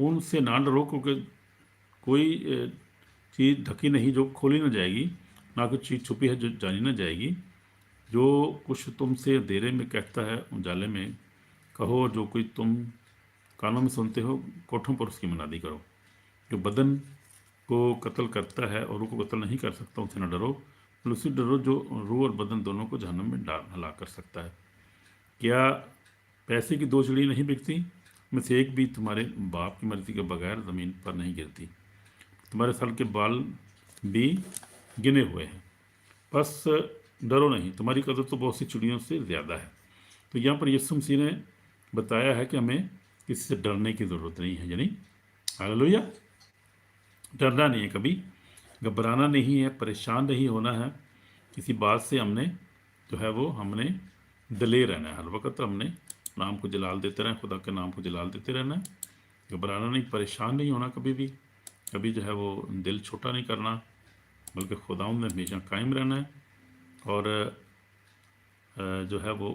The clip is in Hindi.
उनसे ना डरो, क्योंकि कोई चीज़ ढकी नहीं जो खोली न जाएगी, ना कोई चीज़ छुपी है जो जानी न जाएगी। जो कुछ तुमसे अंधेरे में कहता है उजाले में कहो, जो कोई तुम कानों में सुनते हो कोठों पर उसकी मनादी करो। जो बदन को कत्ल करता है और रूह को कत्ल नहीं कर सकता, उनसे न डरो, बल्कि उससे डरो जो रूह और बदन दोनों को जहन्नम में डाल हला कर सकता है। क्या पैसे की दो चिड़ियाँ नहीं बिकती? में से एक भी तुम्हारे बाप की मर्जी के बगैर ज़मीन पर नहीं गिरती। तुम्हारे सर के बाल भी गिने हुए हैं, बस डरो नहीं, तुम्हारी कदर तो बहुत सी चिड़ियों से ज़्यादा है। तो यहाँ पर यीशु मसीह ने बताया है कि हमें किसी से डरने की ज़रूरत नहीं है, यानी हालेलुया, डरना नहीं है, कभी घबराना नहीं है, परेशान नहीं होना है। किसी बात से हमने जो है वो हमने दलेर रहना है, हर वक्त हमने नाम को जलाल देते रहें, खुदा के नाम को जलाल देते रहना है। घबराना नहीं, परेशान नहीं होना कभी भी, कभी जो है वो दिल छोटा नहीं करना, बल्कि खुदावंद में हमेशा कायम रहना है। और जो है वो